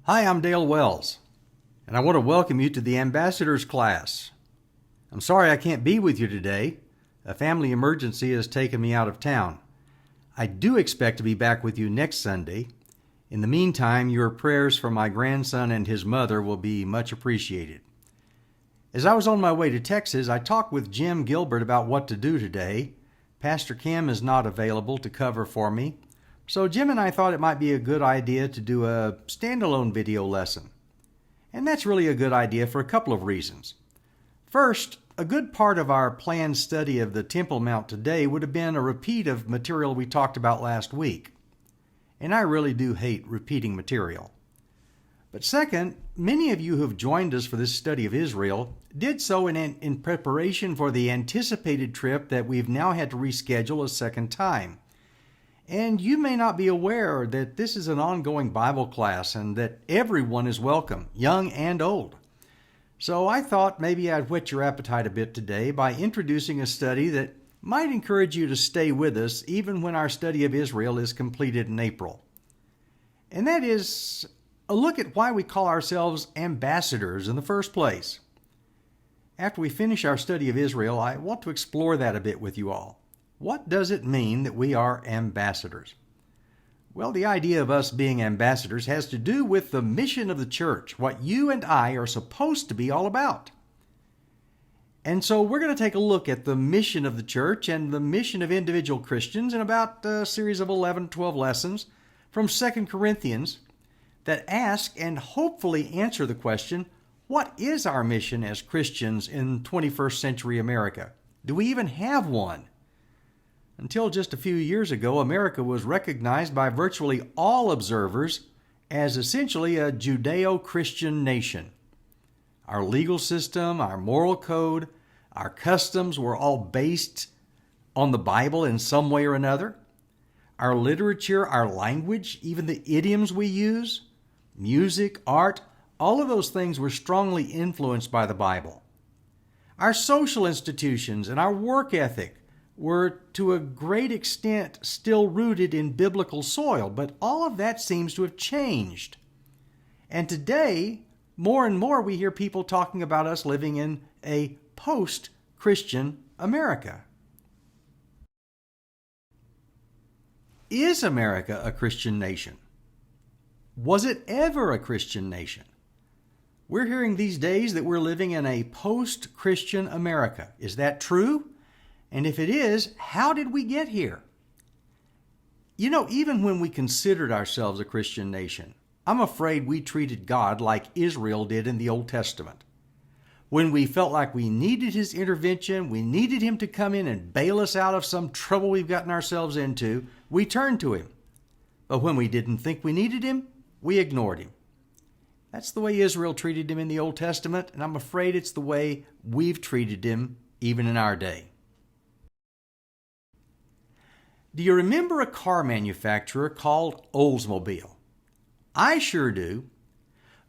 Hi, I'm Dale Wells, and I want to welcome you to the Ambassadors class. I'm sorry I can't be with you today. A family emergency has taken me out of town. I do expect to be back with you next Sunday. In the meantime, your prayers for my grandson and his mother will be much appreciated. As I was on my way to Texas, I talked with Jim Gilbert about what to do today. Pastor Kim is not available to cover for me, so Jim and I thought it might be a good idea to do a standalone video lesson. And that's really a good idea for a couple of reasons. First, a good part of our planned study of the Temple Mount today would have been a repeat of material we talked about last week. And I really do hate repeating material. But second, many of you who have joined us for this study of Israel did so in preparation for the anticipated trip that we've now had to reschedule a second time. And you may not be aware that this is an ongoing Bible class and that everyone is welcome, young and old. So I thought maybe I'd whet your appetite a bit today by introducing a study that might encourage you to stay with us even when our study of Israel is completed in April. And that is a look at why we call ourselves ambassadors in the first place. After we finish our study of Israel, I want to explore that a bit with you all. What does it mean that we are ambassadors? Well, the idea of us being ambassadors has to do with the mission of the church, what you and I are supposed to be all about. And so we're going to take a look at the mission of the church and the mission of individual Christians in about a series of 11, 12 lessons from 2 Corinthians that ask and hopefully answer the question, what is our mission as Christians in 21st century America? Do we even have one? Until just a few years ago, America was recognized by virtually all observers as essentially a Judeo-Christian nation. Our legal system, our moral code, our customs were all based on the Bible in some way or another. Our literature, our language, even the idioms we use, music, art, all of those things were strongly influenced by the Bible. Our social institutions and our work ethic were to a great extent still rooted in biblical soil, but all of that seems to have changed. And today, more and more we hear people talking about us living in a post-Christian America. Is America a Christian nation? Was it ever a Christian nation? We're hearing these days that we're living in a post-Christian America. Is that true? And if it is, how did we get here? You know, even when we considered ourselves a Christian nation, I'm afraid we treated God like Israel did in the Old Testament. When we felt like we needed His intervention, we needed Him to come in and bail us out of some trouble we've gotten ourselves into, we turned to Him. But when we didn't think we needed Him, we ignored Him. That's the way Israel treated Him in the Old Testament, and I'm afraid it's the way we've treated Him even in our day. Do you remember a car manufacturer called Oldsmobile? I sure do.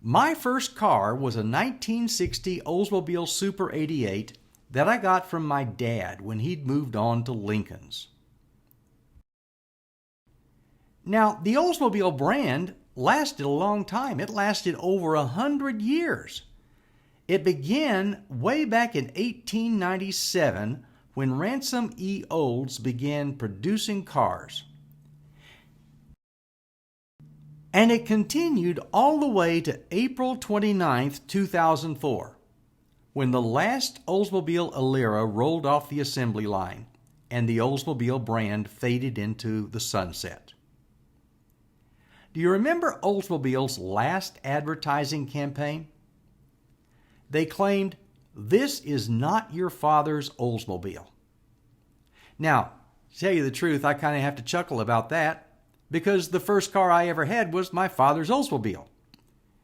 My first car was a 1960 Oldsmobile Super 88 that I got from my dad when he'd moved on to Lincolns. Now, the Oldsmobile brand lasted a long time. It lasted over 100 years. It began way back in 1897 when Ransom E. Olds began producing cars. And it continued all the way to April 29, 2004, when the last Oldsmobile Alira rolled off the assembly line and the Oldsmobile brand faded into the sunset. Do you remember Oldsmobile's last advertising campaign? They claimed, "This is not your father's Oldsmobile." Now, to tell you the truth, I kind of have to chuckle about that because the first car I ever had was my father's Oldsmobile.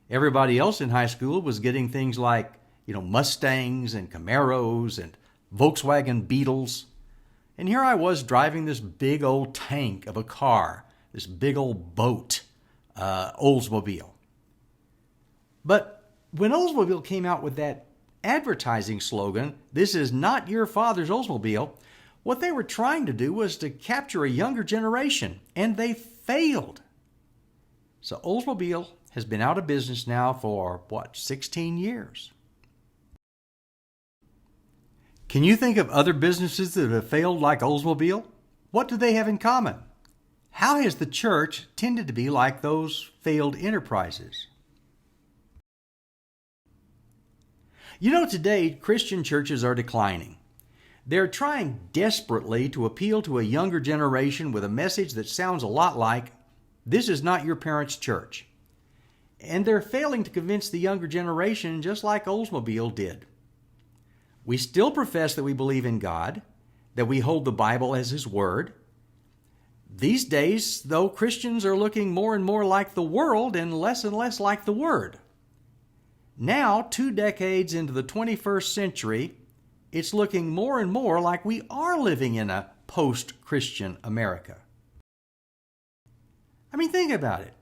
Everybody else in high school was getting things like, Mustangs and Camaros and Volkswagen Beetles. And here I was driving this big old tank of a car, this big old boat, Oldsmobile. But when Oldsmobile came out with that advertising slogan, "This is not your father's Oldsmobile," what they were trying to do was to capture a younger generation, and they failed. So Oldsmobile has been out of business now for, 16 years. Can you think of other businesses that have failed like Oldsmobile? What do they have in common? How has the church tended to be like those failed enterprises? Today, Christian churches are declining. They're trying desperately to appeal to a younger generation with a message that sounds a lot like, "This is not your parents' church." And they're failing to convince the younger generation just like Oldsmobile did. We still profess that we believe in God, that we hold the Bible as His Word. These days, though, Christians are looking more and more like the world and less like the Word. Now, 2 decades into the 21st century, it's looking more and more like we are living in a post-Christian America. Think about it.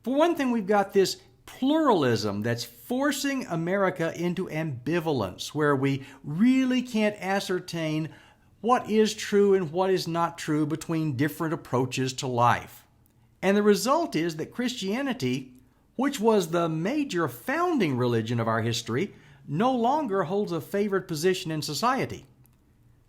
For one thing, we've got this pluralism that's forcing America into ambivalence, where we really can't ascertain what is true and what is not true between different approaches to life. And the result is that Christianity, which was the major founding religion of our history, no longer holds a favored position in society.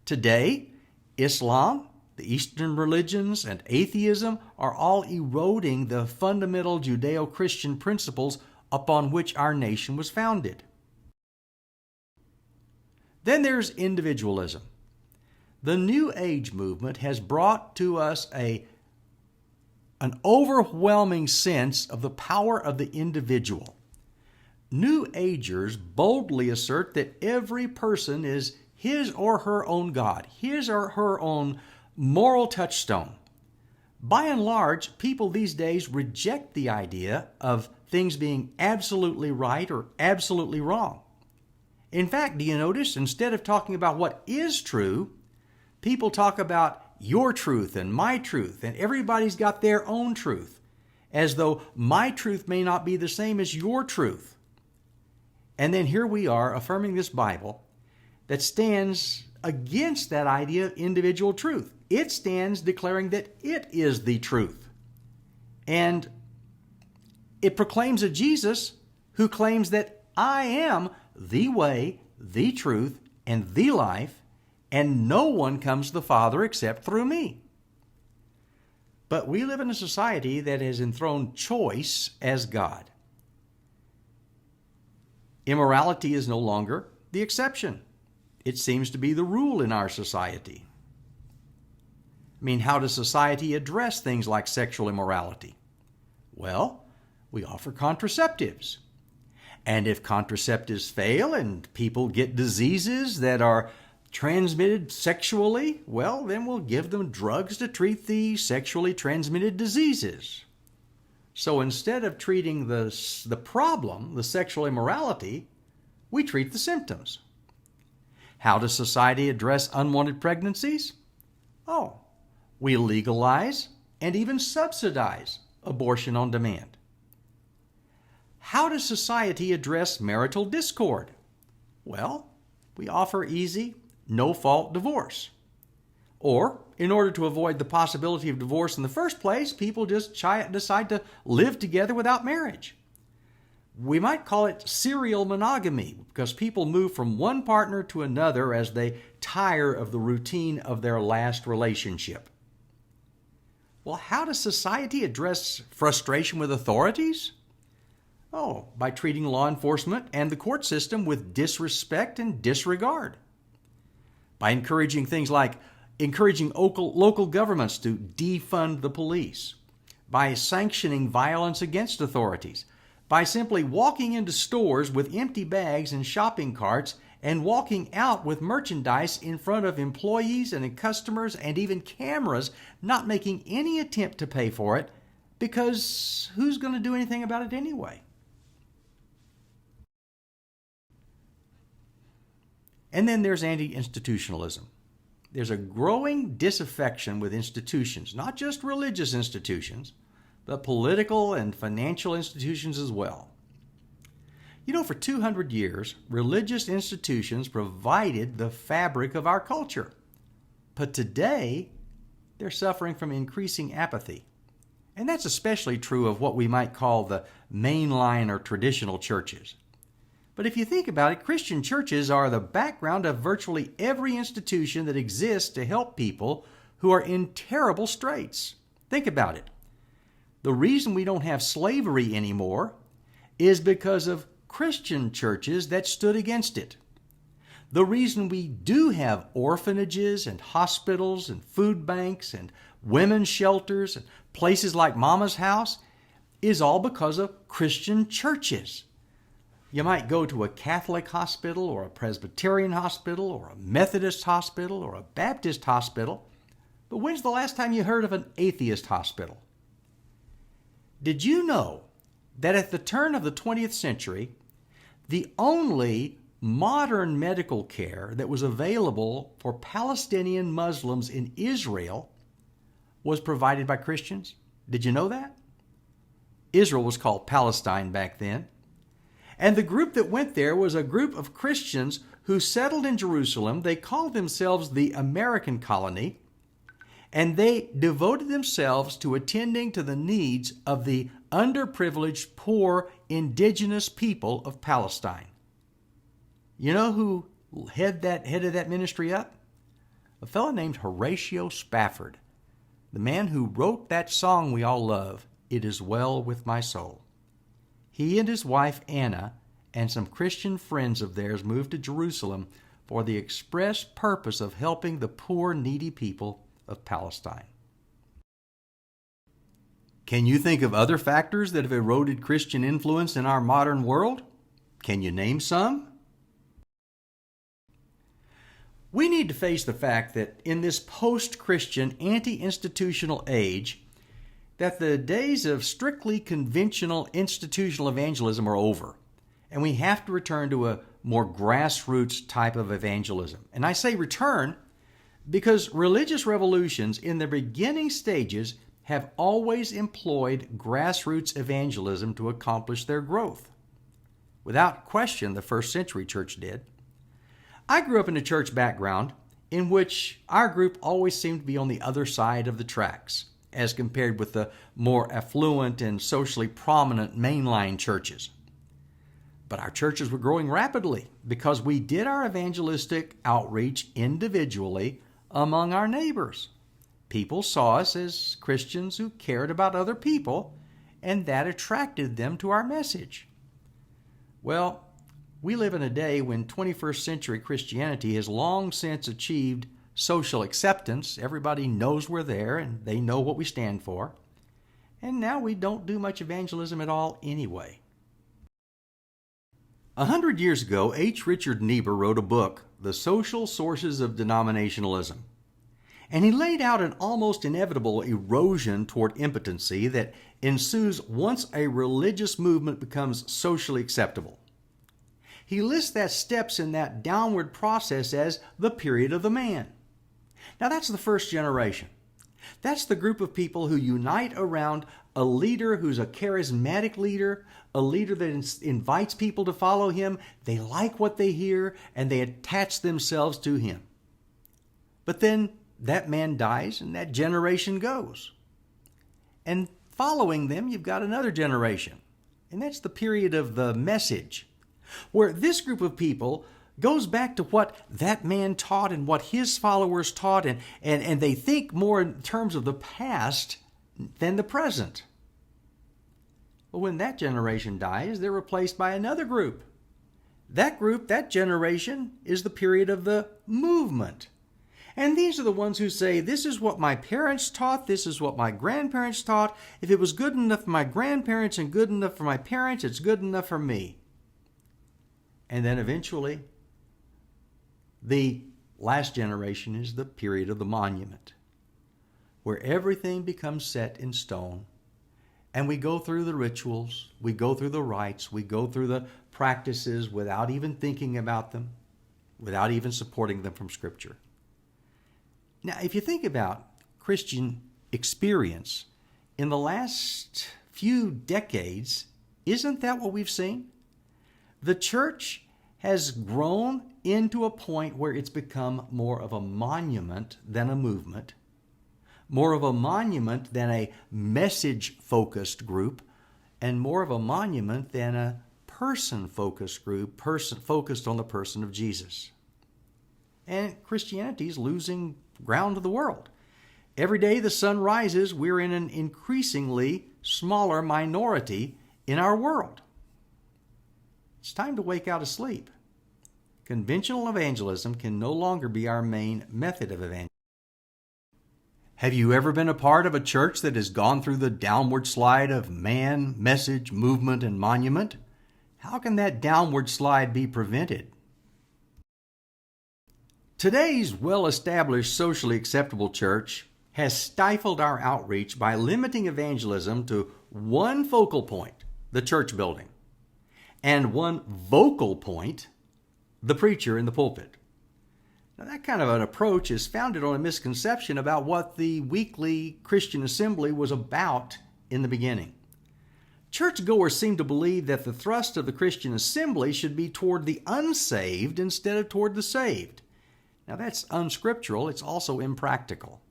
Today, Islam, the Eastern religions, and atheism are all eroding the fundamental Judeo-Christian principles upon which our nation was founded. Then there's individualism. The New Age movement has brought to us an overwhelming sense of the power of the individual. New Agers boldly assert that every person is his or her own God, his or her own moral touchstone. By and large, people these days reject the idea of things being absolutely right or absolutely wrong. In fact, do you notice, instead of talking about what is true, people talk about your truth and my truth, and everybody's got their own truth, as though my truth may not be the same as your truth. And then here we are affirming this Bible that stands against that idea of individual truth. It stands declaring that it is the truth. And it proclaims a Jesus who claims that I am the way, the truth, and the life, and no one comes to the Father except through me. But we live in a society that has enthroned choice as God. Immorality is no longer the exception. It seems to be the rule in our society. How does society address things like sexual immorality? Well, we offer contraceptives. And if contraceptives fail and people get diseases that are transmitted sexually, well, then we'll give them drugs to treat the sexually transmitted diseases. So instead of treating the problem, the sexual immorality, we treat the symptoms. How does society address unwanted pregnancies? We legalize and even subsidize abortion on demand. How does society address marital discord? Well, we offer easy, no-fault divorce. Or, in order to avoid the possibility of divorce in the first place, people just decide to live together without marriage. We might call it serial monogamy, because people move from one partner to another as they tire of the routine of their last relationship. Well, how does society address frustration with authorities? By treating law enforcement and the court system with disrespect and disregard. By encouraging things like local governments to defund the police. By sanctioning violence against authorities. By simply walking into stores with empty bags and shopping carts and walking out with merchandise in front of employees and customers and even cameras, not making any attempt to pay for it, because who's going to do anything about it anyway? And then there's anti-institutionalism. There's a growing disaffection with institutions, not just religious institutions, but political and financial institutions as well. For 200 years, religious institutions provided the fabric of our culture. But today, they're suffering from increasing apathy. And that's especially true of what we might call the mainline or traditional churches. But if you think about it, Christian churches are the background of virtually every institution that exists to help people who are in terrible straits. Think about it. The reason we don't have slavery anymore is because of Christian churches that stood against it. The reason we do have orphanages and hospitals and food banks and women's shelters and places like Mama's House is all because of Christian churches. You might go to a Catholic hospital or a Presbyterian hospital or a Methodist hospital or a Baptist hospital, but when's the last time you heard of an atheist hospital? Did you know that at the turn of the 20th century, the only modern medical care that was available for Palestinian Muslims in Israel was provided by Christians? Did you know that? Israel was called Palestine back then. And the group that went there was a group of Christians who settled in Jerusalem. They called themselves the American Colony, and they devoted themselves to attending to the needs of the underprivileged, poor, indigenous people of Palestine. You know who headed that ministry up? A fellow named Horatio Spafford, the man who wrote that song we all love, "It Is Well With My Soul." He and his wife Anna and some Christian friends of theirs moved to Jerusalem for the express purpose of helping the poor, needy people of Palestine. Can you think of other factors that have eroded Christian influence in our modern world? Can you name some? We need to face the fact that in this post-Christian, anti-institutional age, that the days of strictly conventional institutional evangelism are over, and we have to return to a more grassroots type of evangelism. And I say return because religious revolutions in their beginning stages have always employed grassroots evangelism to accomplish their growth. Without question, the first century church did. I grew up in a church background in which our group always seemed to be on the other side of the tracks, as compared with the more affluent and socially prominent mainline churches. But our churches were growing rapidly because we did our evangelistic outreach individually among our neighbors. People saw us as Christians who cared about other people, and that attracted them to our message. Well, we live in a day when 21st century Christianity has long since achieved social acceptance. Everybody knows we're there and they know what we stand for. And now we don't do much evangelism at all anyway. 100 years ago, H. Richard Niebuhr wrote a book, The Social Sources of Denominationalism. And he laid out an almost inevitable erosion toward impotency that ensues once a religious movement becomes socially acceptable. He lists that steps in that downward process as the period of the man. Now that's the first generation. That's the group of people who unite around a leader who's a charismatic leader, a leader that invites people to follow him. They like what they hear and they attach themselves to him. But then that man dies and that generation goes. And following them, you've got another generation. And that's the period of the message, where this group of people goes back to what that man taught and what his followers taught, and they think more in terms of the past than the present. But when that generation dies, they're replaced by another group. That generation, is the period of the movement. And these are the ones who say, this is what my parents taught, this is what my grandparents taught. If it was good enough for my grandparents and good enough for my parents, it's good enough for me. And then eventually, the last generation is the period of the monument, where everything becomes set in stone, and we go through the rituals, we go through the rites, we go through the practices without even thinking about them, without even supporting them from Scripture. Now, if you think about Christian experience in the last few decades, isn't that what we've seen? The church has grown into a point where it's become more of a monument than a movement. more of a monument than a message-focused group, and more of a monument than a person-focused group, focused on the person of Jesus. And Christianity is losing ground to the world. Every day the sun rises, we're in an increasingly smaller minority in our world. It's time to wake out of sleep. Conventional evangelism can no longer be our main method of evangelism. Have you ever been a part of a church that has gone through the downward slide of man, message, movement, and monument? How can that downward slide be prevented? Today's well-established, socially acceptable church has stifled our outreach by limiting evangelism to one focal point, the church building, and one vocal point, the preacher in the pulpit. Now, that kind of an approach is founded on a misconception about what the weekly Christian assembly was about in the beginning. Churchgoers seem to believe that the thrust of the Christian assembly should be toward the unsaved instead of toward the saved. Now, that's unscriptural. It's also impractical.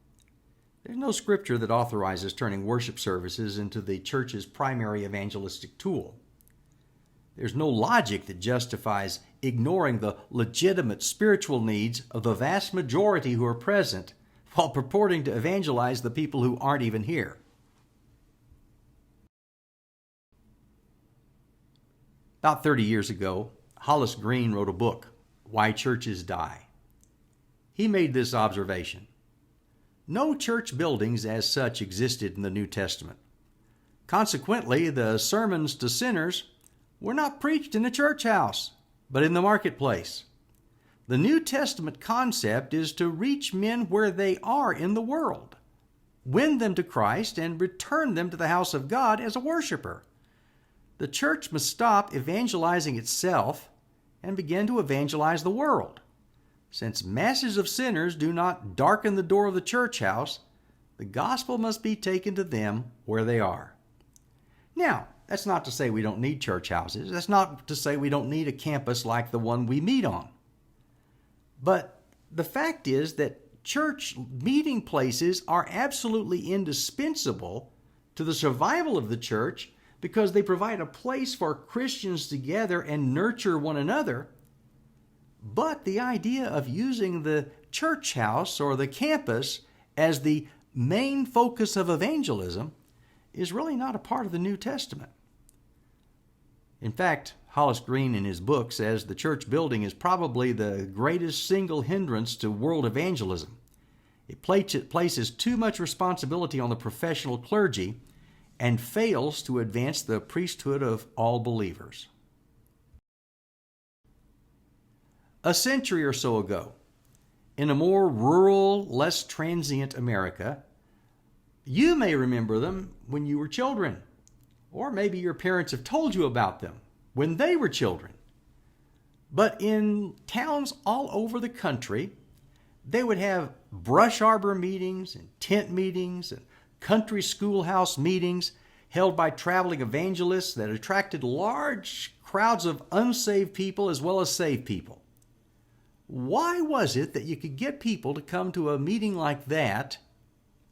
There's no scripture that authorizes turning worship services into the church's primary evangelistic tool. There's no logic that justifies ignoring the legitimate spiritual needs of the vast majority who are present while purporting to evangelize the people who aren't even here. About 30 years ago, Hollis Green wrote a book, Why Churches Die. He made this observation: no church buildings as such existed in the New Testament. Consequently, the sermons to sinners were not preached in a church house, but in the marketplace. The New Testament concept is to reach men where they are in the world, win them to Christ, and return them to the house of God as a worshiper. The church must stop evangelizing itself and begin to evangelize the world. Since masses of sinners do not darken the door of the church house, the gospel must be taken to them where they are. Now, that's not to say we don't need church houses. That's not to say we don't need a campus like the one we meet on. But the fact is that church meeting places are absolutely indispensable to the survival of the church because they provide a place for Christians to gather and nurture one another. But the idea of using the church house or the campus as the main focus of evangelism is really not a part of the New Testament. In fact, Hollis Green in his book says the church building is probably the greatest single hindrance to world evangelism. It places too much responsibility on the professional clergy and fails to advance the priesthood of all believers. A century or so ago, in a more rural, less transient America, you may remember them when you were children, or maybe your parents have told you about them when they were children. But in towns all over the country, they would have brush arbor meetings and tent meetings and country schoolhouse meetings held by traveling evangelists that attracted large crowds of unsaved people as well as saved people. Why was it that you could get people to come to a meeting like that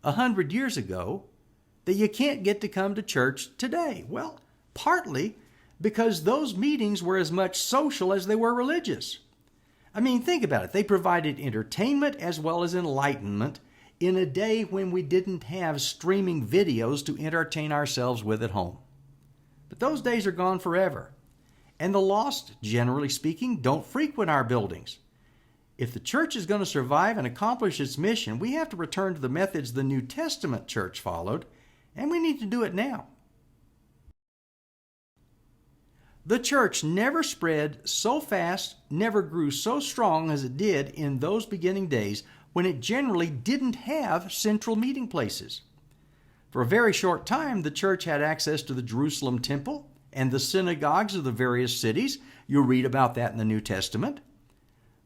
100 years ago that you can't get to come to church today? Well, partly because those meetings were as much social as they were religious. I mean, think about it. They provided entertainment as well as enlightenment in a day when we didn't have streaming videos to entertain ourselves with at home. But those days are gone forever. And the lost, generally speaking, don't frequent our buildings. If the church is going to survive and accomplish its mission, we have to return to the methods the New Testament church followed, and we need to do it now. The church never spread so fast, never grew so strong as it did in those beginning days when it generally didn't have central meeting places. For a very short time, the church had access to the Jerusalem temple and the synagogues of the various cities. You'll read about that in the New Testament.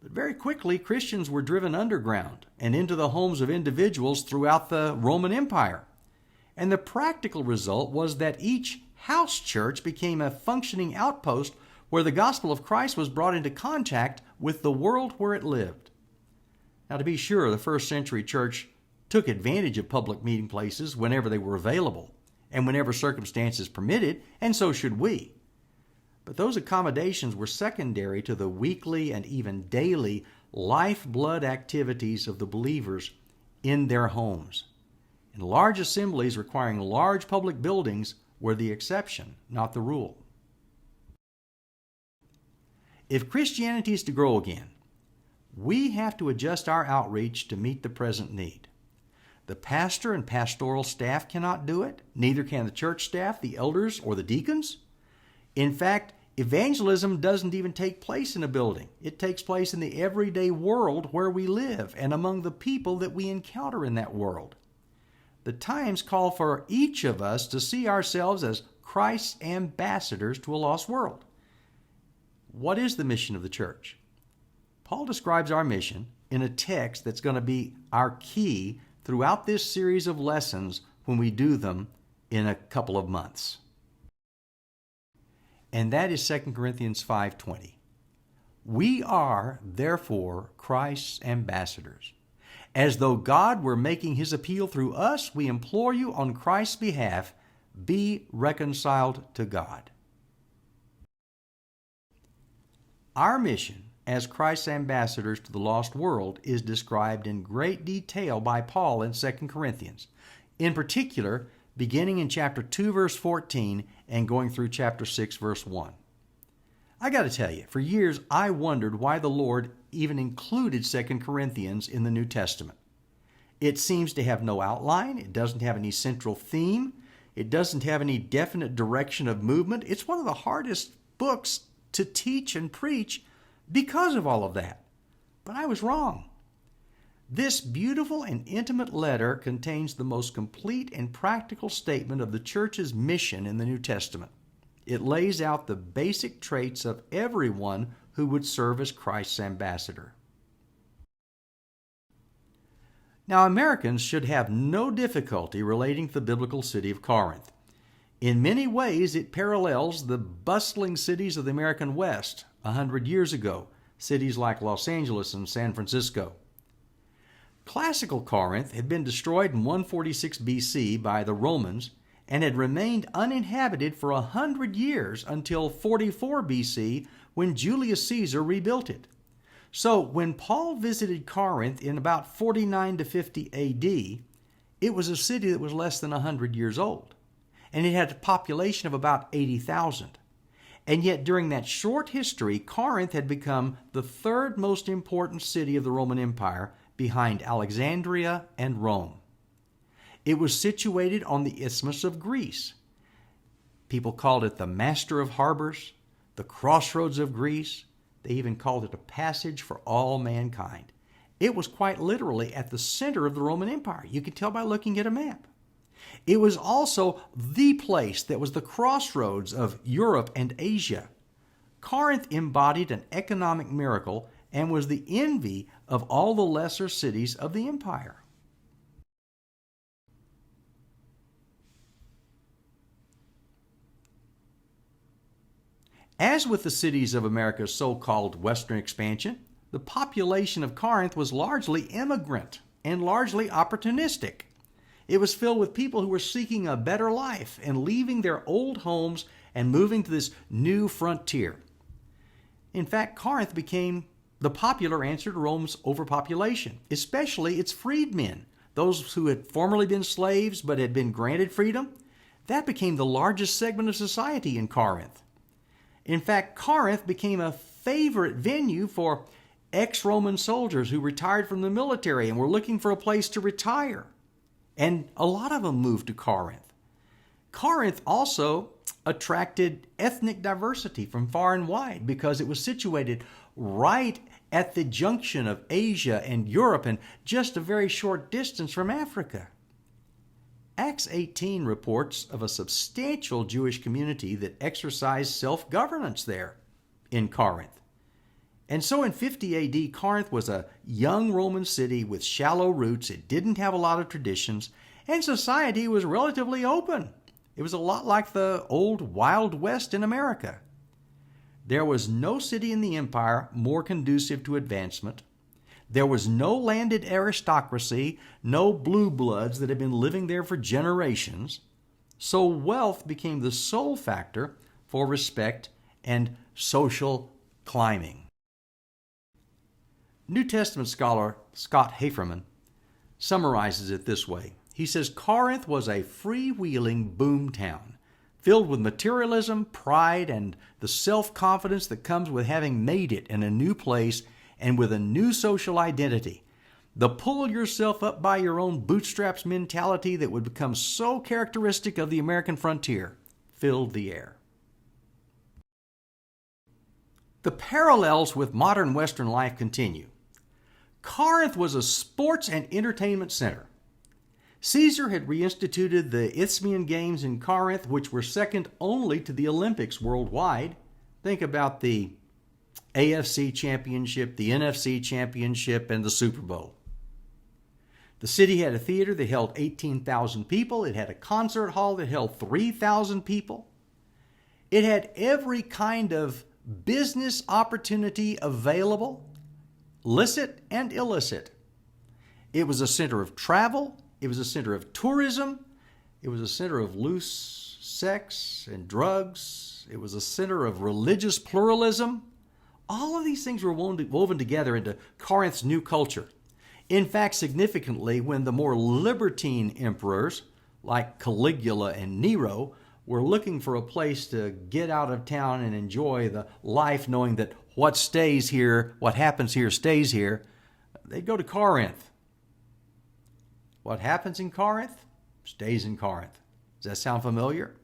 But very quickly, Christians were driven underground and into the homes of individuals throughout the Roman Empire. And the practical result was that each house church became a functioning outpost where the gospel of Christ was brought into contact with the world where it lived. Now, to be sure, the first century church took advantage of public meeting places whenever they were available and whenever circumstances permitted, and so should we. But those accommodations were secondary to the weekly and even daily lifeblood activities of the believers in their homes. And large assemblies requiring large public buildings were the exception, not the rule. If Christianity is to grow again, we have to adjust our outreach to meet the present need. The pastor and pastoral staff cannot do it, neither can the church staff, the elders, or the deacons. In fact, evangelism doesn't even take place in a building. It takes place in the everyday world where we live and among the people that we encounter in that world. The times call for each of us to see ourselves as Christ's ambassadors to a lost world. What is the mission of the church? Paul describes our mission in a text that's going to be our key throughout this series of lessons when we do them in a couple of months. And that is 2 Corinthians 5:20. We are, therefore, Christ's ambassadors. As though God were making his appeal through us, we implore you on Christ's behalf, be reconciled to God. Our mission as Christ's ambassadors to the lost world is described in great detail by Paul in 2 Corinthians. In particular, beginning in chapter 2, verse 14, and going through chapter 6, verse 1. I got to tell you, for years I wondered why the Lord even included 2 Corinthians in the New Testament. It seems to have no outline. It doesn't have any central theme. It doesn't have any definite direction of movement. It's one of the hardest books to teach and preach because of all of that. But I was wrong. This beautiful and intimate letter contains the most complete and practical statement of the church's mission in the New Testament. It lays out the basic traits of everyone who would serve as Christ's ambassador. Now, Americans should have no difficulty relating to the biblical city of Corinth. In many ways, it parallels the bustling cities of the American West 100 years ago, cities like Los Angeles and San Francisco. Classical Corinth had been destroyed in 146 BC by the Romans and had remained uninhabited for 100 years until 44 BC when Julius Caesar rebuilt it. So when Paul visited Corinth in about 49 to 50 AD, it was a city that was less than 100 years old, and it had a population of about 80,000. And yet during that short history, Corinth had become the third most important city of the Roman Empire behind Alexandria and Rome. It was situated on the Isthmus of Greece. People called it the Master of Harbors, the Crossroads of Greece. They even called it a passage for all mankind. It was quite literally at the center of the Roman Empire. You can tell by looking at a map. It was also the place that was the crossroads of Europe and Asia. Corinth embodied an economic miracle and was the envy of all the lesser cities of the empire. As with the cities of America's so-called Western expansion, the population of Corinth was largely immigrant and largely opportunistic. It was filled with people who were seeking a better life and leaving their old homes and moving to this new frontier. In fact, Corinth became the popular answer to Rome's overpopulation, especially its freedmen, those who had formerly been slaves but had been granted freedom. That became the largest segment of society in Corinth. In fact, Corinth became a favorite venue for ex-Roman soldiers who retired from the military and were looking for a place to retire. And a lot of them moved to Corinth. Corinth also attracted ethnic diversity from far and wide because it was situated right at the junction of Asia and Europe and just a very short distance from Africa. Acts 18 reports of a substantial Jewish community that exercised self-governance there in Corinth. And so in 50 AD, Corinth was a young Roman city with shallow roots. It didn't have a lot of traditions, and society was relatively open. It was a lot like the old Wild West in America. There was no city in the empire more conducive to advancement. There was no landed aristocracy, no blue bloods that had been living there for generations, so wealth became the sole factor for respect and social climbing. New Testament scholar Scott Haferman summarizes it this way. He says, Corinth was a freewheeling boom town, filled with materialism, pride, and the self-confidence that comes with having made it in a new place and with a new social identity. The pull yourself up by your own bootstraps mentality that would become so characteristic of the American frontier filled the air. The parallels with modern Western life continue. Corinth was a sports and entertainment center. Caesar had reinstituted the Isthmian Games in Corinth, which were second only to the Olympics worldwide. Think about the AFC Championship, the NFC Championship, and the Super Bowl. The city had a theater that held 18,000 people. It had a concert hall that held 3,000 people. It had every kind of business opportunity available, licit and illicit. It was a center of travel. It was a center of tourism. It was a center of loose sex and drugs. It was a center of religious pluralism. All of these things were woven together into Corinth's new culture. In fact, significantly, when the more libertine emperors, like Caligula and Nero, were looking for a place to get out of town and enjoy the life, knowing that what stays here, what happens here stays here, they'd go to Corinth. What happens in Corinth stays in Corinth. Does that sound familiar?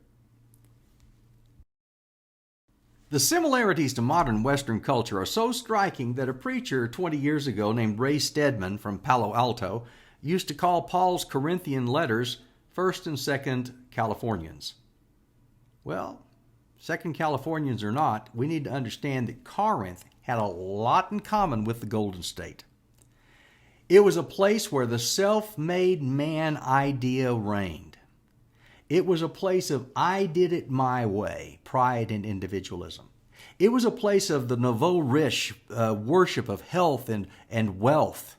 The similarities to modern Western culture are so striking that a preacher 20 years ago named Ray Stedman from Palo Alto used to call Paul's Corinthian letters 1st and 2nd Californians. Well, 2nd Californians or not, we need to understand that Corinth had a lot in common with the Golden State. It was a place where the self-made man idea reigned. It was a place of I did it my way, pride and individualism. It was a place of the nouveau riche worship of health and wealth.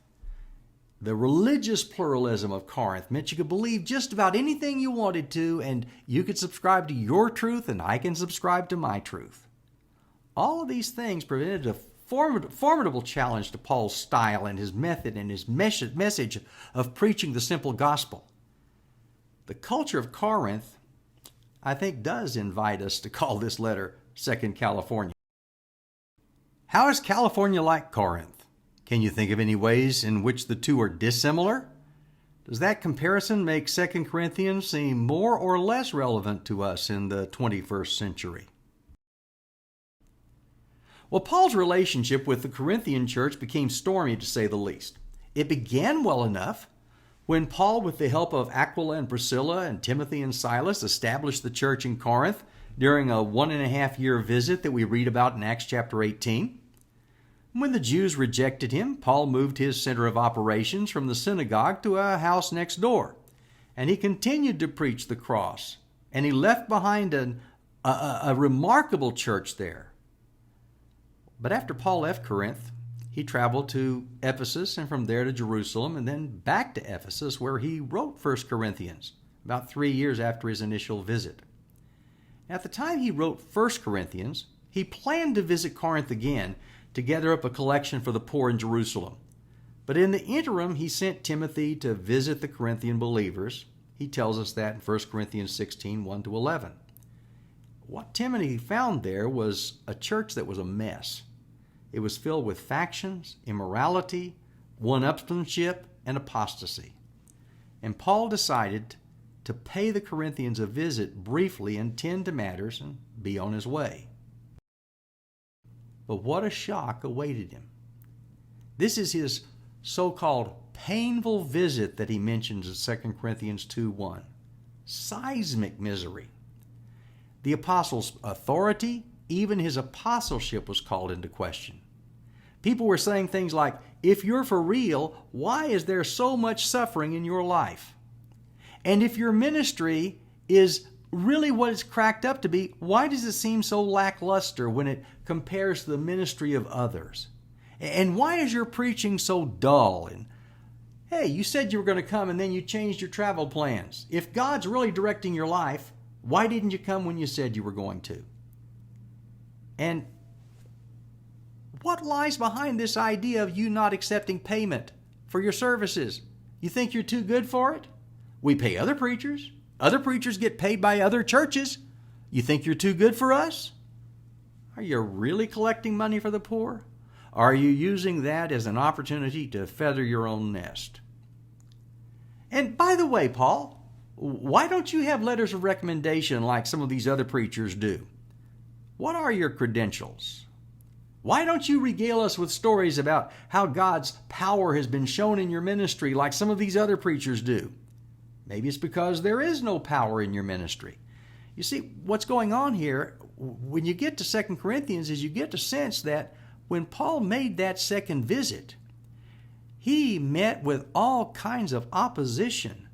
The religious pluralism of Corinth meant you could believe just about anything you wanted to, and you could subscribe to your truth, and I can subscribe to my truth. All of these things presented a formidable challenge to Paul's style and his method and his message of preaching the simple gospel. The culture of Corinth, I think, does invite us to call this letter 2nd California. How is California like Corinth? Can you think of any ways in which the two are dissimilar? Does that comparison make 2 Corinthians seem more or less relevant to us in the 21st century? Well, Paul's relationship with the Corinthian church became stormy, to say the least. It began well enough when Paul, with the help of Aquila and Priscilla and Timothy and Silas, established the church in Corinth during a 1.5-year visit that we read about in Acts chapter 18. When the Jews rejected him, Paul moved his center of operations from the synagogue to a house next door, and he continued to preach the cross, and he left behind a remarkable church there. But after Paul left Corinth, he traveled to Ephesus and from there to Jerusalem and then back to Ephesus, where he wrote 1 Corinthians about 3 years after his initial visit. At the time he wrote 1 Corinthians, he planned to visit Corinth again to gather up a collection for the poor in Jerusalem. But in the interim, he sent Timothy to visit the Corinthian believers. He tells us that in 1 Corinthians 16, 1-11. What Timothy found there was a church that was a mess. It was filled with factions, immorality, one-upsmanship, and apostasy. And Paul decided to pay the Corinthians a visit briefly and tend to matters and be on his way. But what a shock awaited him. This is his so-called painful visit that he mentions in 2 Corinthians 2:1. Seismic misery. The apostle's authority, even his apostleship, was called into question. People were saying things like, if you're for real, why is there so much suffering in your life? And if your ministry is really what it's cracked up to be, why does it seem so lackluster when it compares to the ministry of others? And why is your preaching so dull? And hey, you said you were going to come and then you changed your travel plans. If God's really directing your life, why didn't you come when you said you were going to? And what lies behind this idea of you not accepting payment for your services? You think you're too good for it? We pay other preachers. Other preachers get paid by other churches. You think you're too good for us? Are you really collecting money for the poor? Are you using that as an opportunity to feather your own nest? And by the way, Paul, why don't you have letters of recommendation like some of these other preachers do? What are your credentials? Why don't you regale us with stories about how God's power has been shown in your ministry like some of these other preachers do? Maybe it's because there is no power in your ministry. You see, what's going on here, when you get to 2 Corinthians, is you get to sense that when Paul made that second visit, he met with all kinds of opposition.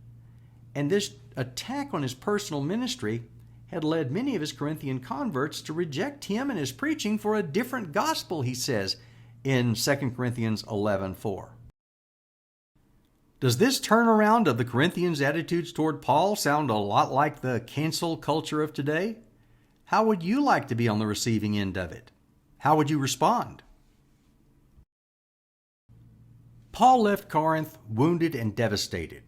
And this attack on his personal ministry had led many of his Corinthian converts to reject him and his preaching for a different gospel, he says in 2 Corinthians 11:4. Does this turnaround of the Corinthians' attitudes toward Paul sound a lot like the cancel culture of today? How would you like to be on the receiving end of it? How would you respond? Paul left Corinth wounded and devastated.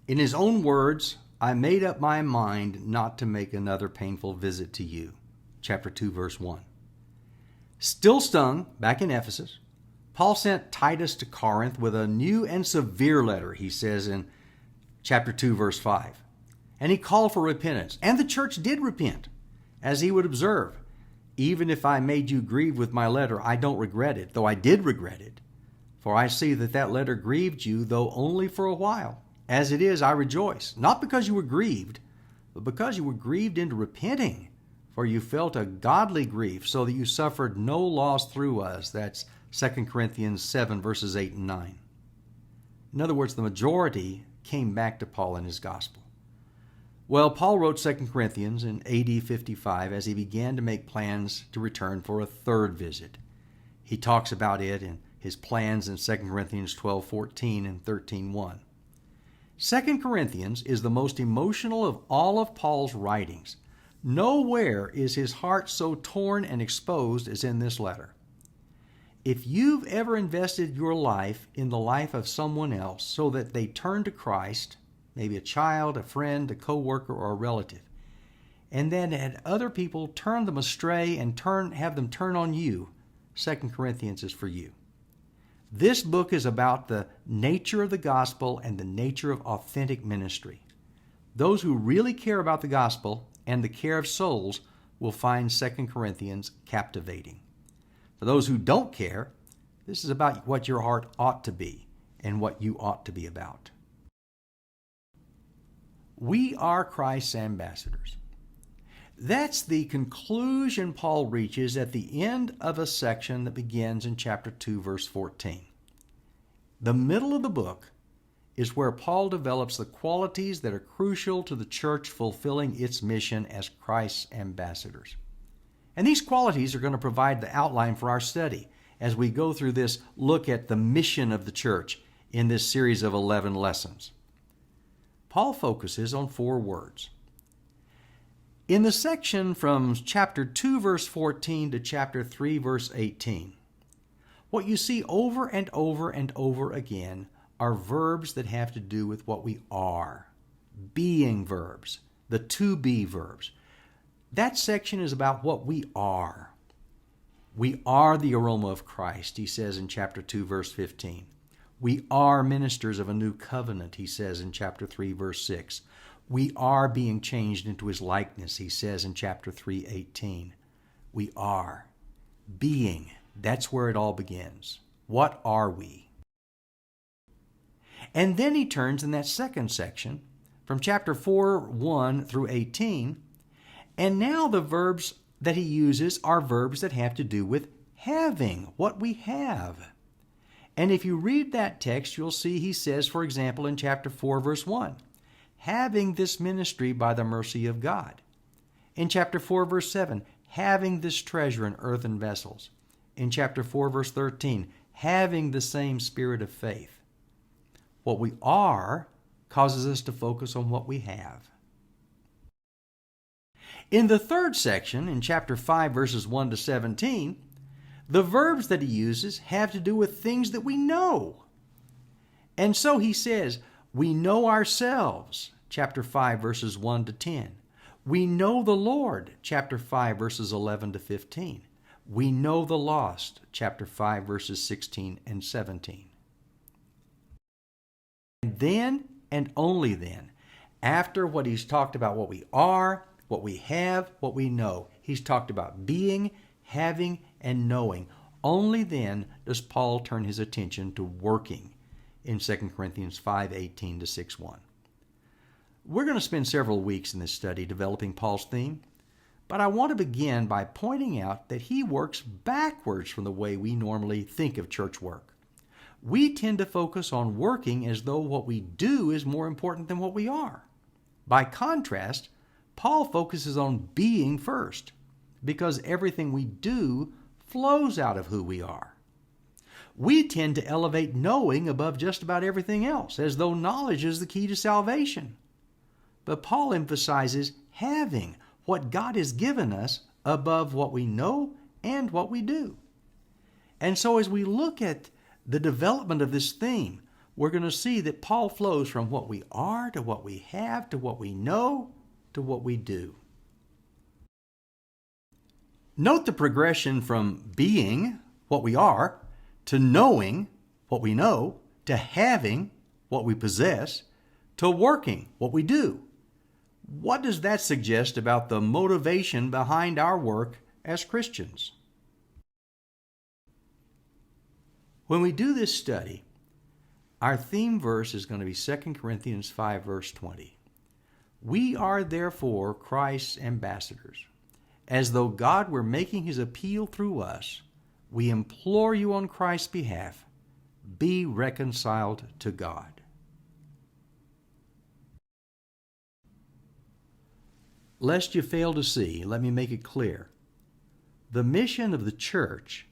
In his own words, I made up my mind not to make another painful visit to you. Chapter 2, verse 1. Still stung, back in Ephesus, Paul sent Titus to Corinth with a new and severe letter, he says in chapter 2, verse 5. And he called for repentance. And the church did repent, as he would observe. Even if I made you grieve with my letter, I don't regret it, though I did regret it. For I see that that letter grieved you, though only for a while. As it is, I rejoice, not because you were grieved, but because you were grieved into repenting. For you felt a godly grief, so that you suffered no loss through us. That's 2 Corinthians 7, verses 8 and 9. In other words, the majority came back to Paul in his gospel. Well, Paul wrote 2 Corinthians in AD 55 as he began to make plans to return for a third visit. He talks about it in his plans in 2 Corinthians 12:14 and 13:1. 2 Corinthians is the most emotional of all of Paul's writings. Nowhere is his heart so torn and exposed as in this letter. If you've ever invested your life in the life of someone else so that they turn to Christ, maybe a child, a friend, a co-worker, or a relative, and then had other people turn them astray and have them turn on you, 2 Corinthians is for you. This book is about the nature of the gospel and the nature of authentic ministry. Those who really care about the gospel and the care of souls will find 2 Corinthians captivating. For those who don't care, this is about what your heart ought to be and what you ought to be about. We are Christ's ambassadors. That's the conclusion Paul reaches at the end of a section that begins in chapter 2, verse 14. The middle of the book is where Paul develops the qualities that are crucial to the church fulfilling its mission as Christ's ambassadors. And these qualities are going to provide the outline for our study as we go through this look at the mission of the church in this series of 11 lessons. Paul focuses on 4 words. In the section from chapter 2, verse 14 to chapter 3, verse 18, what you see over and over and over again are verbs that have to do with what we are. Being verbs, the to be verbs. That section is about what we are. We are the aroma of Christ, he says in chapter 2, verse 15. We are ministers of a new covenant, he says in chapter 3, verse 6. We are being changed into his likeness, he says in chapter 3:18. We are. Being, that's where it all begins. What are we? And then he turns in that second section from chapter 4:1 through 18, and now the verbs that he uses are verbs that have to do with having, what we have. And if you read that text, you'll see he says, for example, in chapter 4, verse 1, having this ministry by the mercy of God. In chapter 4, verse 7, having this treasure in earthen vessels. In chapter 4, verse 13, having the same spirit of faith. What we are causes us to focus on what we have. In the third section, in chapter 5, verses 1 to 17, the verbs that he uses have to do with things that we know. And so he says, we know ourselves, chapter 5, verses 1 to 10. We know the Lord, chapter 5, verses 11 to 15. We know the lost, chapter 5, verses 16 and 17. And then, and only then, after what he's talked about what we are, what we have, what we know, he's talked about being, having, and knowing. Only then does Paul turn his attention to working in 2 Corinthians 5:18 to 6:1. We're going to spend several weeks in this study developing Paul's theme, but I want to begin by pointing out that he works backwards from the way we normally think of church work. We tend to focus on working as though what we do is more important than what we are. By contrast, Paul focuses on being first, because everything we do flows out of who we are. We tend to elevate knowing above just about everything else, as though knowledge is the key to salvation. But Paul emphasizes having what God has given us above what we know and what we do. And so as we look at the development of this theme, we're going to see that Paul flows from what we are to what we have to what we know to what we do. Note the progression from being what we are to knowing what we know to having what we possess to working what we do. What does that suggest about the motivation behind our work as Christians? When we do this study, our theme verse is going to be 2 Corinthians 5, verse 20. We are therefore Christ's ambassadors. As though God were making his appeal through us, we implore you on Christ's behalf, be reconciled to God. Lest you fail to see, let me make it clear. The mission of the church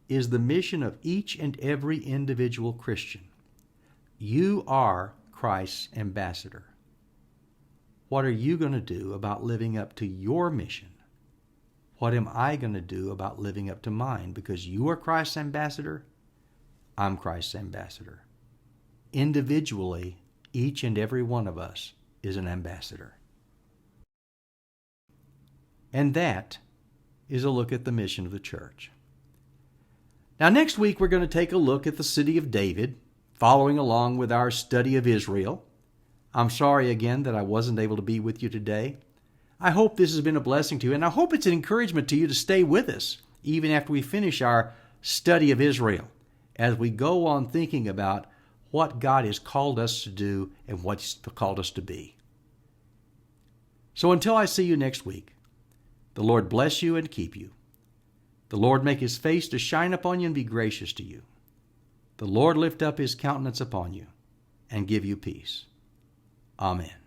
is the mission of each and every individual Christian. You are Christ's ambassador. What are you going to do about living up to your mission? What am I going to do about living up to mine? Because you are Christ's ambassador, I'm Christ's ambassador. Individually, each and every one of us is an ambassador. And that is a look at the mission of the church. Now, next week, we're going to take a look at the city of David, following along with our study of Israel. I'm sorry again that I wasn't able to be with you today. I hope this has been a blessing to you, and I hope it's an encouragement to you to stay with us, even after we finish our study of Israel, as we go on thinking about what God has called us to do and what He's called us to be. So until I see you next week, the Lord bless you and keep you. The Lord make His face to shine upon you and be gracious to you. The Lord lift up His countenance upon you and give you peace. Amen.